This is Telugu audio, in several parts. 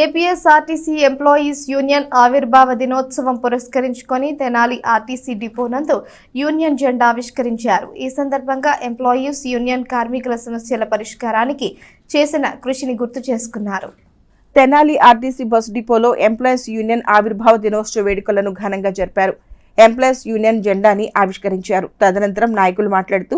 ఏపీఎస్ఆర్టీసీ ఎంప్లాయీస్ యూనియన్ ఆవిర్భావ దినోత్సవం పురస్కరించుకొని తెనాలి ఆర్టీసీ డిపో నందు యూనియన్ జెండా ఆవిష్కరించారు. ఈ సందర్భంగా ఎంప్లాయీస్ యూనియన్ కార్మికుల సమస్యల పరిష్కారానికి చేసిన కృషిని గుర్తు చేసుకున్నారు. తెనాలి ఆర్టీసీ బస్ డిపోలో ఎంప్లాయీస్ యూనియన్ ఆవిర్భావ దినోత్సవ వేడుకలను ఘనంగా జరిపారు. ఎంప్లాయీస్ యూనియన్ జెండాని ఆవిష్కరించారు. తదనంతరం నాయకులు మాట్లాడుతూ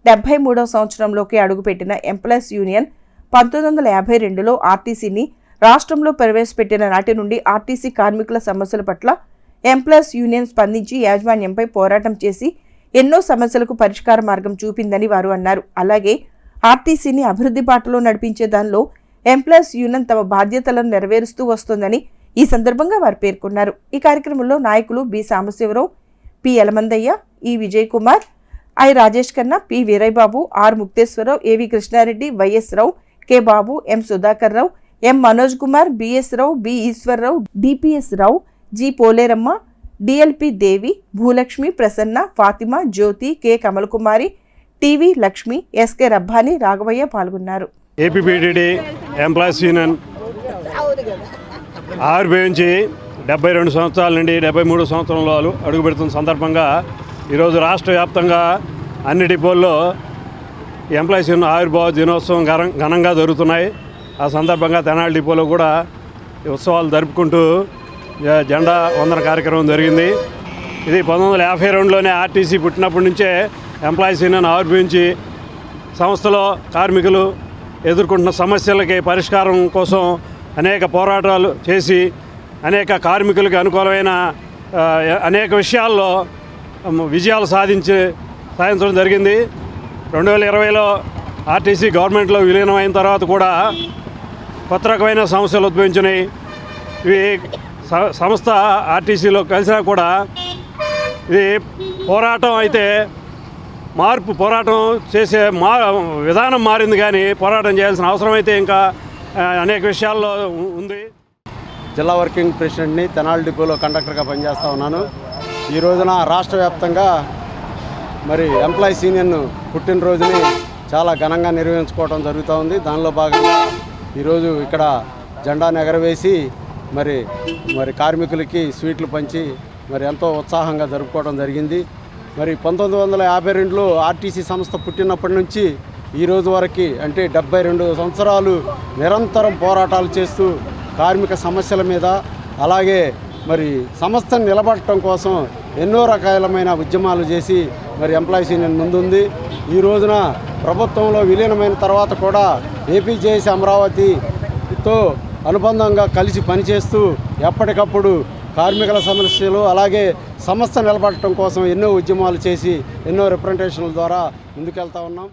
73వ సంవత్సరంలోకి అడుగుపెట్టిన ఎంప్లాయీస్ యూనియన్ 1952లో ఆర్టీసీని రాష్ట్రంలో ప్రవేశపెట్టిన నాటి నుండి ఆర్టీసీ కార్మికుల సమస్యల పట్ల ఎంప్లాయీస్ యూనియన్ స్పందించి యాజమాన్యంపై పోరాటం చేసి ఎన్నో సమస్యలకు పరిష్కార మార్గం చూపిందని వారు అన్నారు. అలాగే ఆర్టీసీని అభివృద్ధి బాటలో నడిపించే దానిలో ఎంప్లాయీస్ యూనియన్ తమ బాధ్యతలను నెరవేరుస్తూ వస్తోందని ఈ సందర్భంగా వారు పేర్కొన్నారు. ఈ కార్యక్రమంలో నాయకులు B Sambasivarao, P Yalamandaiah, E Vijay Kumar, I Rajesh Khanna, P Veerayyababu, R Mukteswararao, AV Krishnareddy, YS Rao, K Babu, M Sudhakar Rao, M Manoj Kumar, BS Rao, B Eswararao, DPS Rao, G Poleramma, DLP Devi, Bhulakshmi, Prasanna, Fatima, Jyothi, K Kamal Kumari, TV Lakshmi, SK Rabbani, Raghavaiah పాల్గొన్నారు. ఏపీపీటీడీ ఎంప్లాయీస్ యూనియన్ ఆవిర్భవించి 72 సంవత్సరాల నుండి 73 సంవత్సరంలో అడుగు పెడుతున్న సందర్భంగా ఈరోజు రాష్ట్ర వ్యాప్తంగా అన్ని డిపోల్లో ఎంప్లాయీస్ యూనియన్ ఆవిర్భావ దినోత్సవం ఘనంగా జరుగుతున్నాయి. ఆ సందర్భంగా తెనాలి డిపోలో కూడా ఉత్సవాలు జరుపుకుంటూ జెండా వందన కార్యక్రమం జరిగింది. ఇది 1952లోనే ఆర్టీసీ పుట్టినప్పటి నుంచే ఎంప్లాయీస్ యూనియన్ ఆవిర్భవించి సంస్థలో కార్మికులు ఎదుర్కొంటున్న సమస్యలకి పరిష్కారం కోసం అనేక పోరాటాలు చేసి అనేక కార్మికులకు అనుకూలమైన అనేక విషయాల్లో విజయాలు సాధించడం జరిగింది. 2020లో ఆర్టీసీ గవర్నమెంట్లో విలీనమైన తర్వాత కూడా కొత్త రకమైన సమస్యలు ఉద్భవించినాయి. ఇవి సంస్థ ఆర్టీసీలో కలిసినా కూడా ఇది పోరాటం అయితే పోరాటం చేసే విధానం మారింది, కానీ పోరాటం చేయాల్సిన అవసరం అయితే ఇంకా అనేక విషయాల్లో ఉంది. జిల్లా వర్కింగ్ ప్రెసిడెంట్ని, తెనాలి డిపోలో కండక్టర్గా పనిచేస్తూ ఉన్నాను. ఈ రోజున రాష్ట్ర వ్యాప్తంగా మరి ఎంప్లాయీస్ యూనియన్ పుట్టినరోజుని చాలా ఘనంగా నిర్వహించుకోవడం జరుగుతూ ఉంది. దానిలో భాగంగా ఈరోజు ఇక్కడ జెండాను ఎగరవేసి మరి కార్మికులకి స్వీట్లు పంచి మరి ఎంతో ఉత్సాహంగా జరుపుకోవడం జరిగింది. మరి 1952లో ఆర్టీసీ సంస్థ పుట్టినప్పటి నుంచి ఈ రోజు వరకు అంటే 72 సంవత్సరాలు నిరంతరం పోరాటాలు చేస్తూ కార్మిక సమస్యల మీద, అలాగే మరి సంస్థను నిలబడటం కోసం ఎన్నో రకాలమైన ఉద్యమాలు చేసి మరి ఎంప్లాయీస్ యూనియన్ ముందుంది. ఈ రోజున ప్రభుత్వంలో విలీనమైన తర్వాత కూడా ఏపీజేఏసీ అమరావతితో అనుబంధంగా కలిసి పనిచేస్తూ ఎప్పటికప్పుడు కార్మికుల సమస్యలు అలాగే సంస్థ నిలబడటం కోసం ఎన్నో ఉద్యమాలు చేసి ఎన్నో రిప్రజెంటేషన్ల ద్వారా ముందుకెళ్తా ఉన్నాం.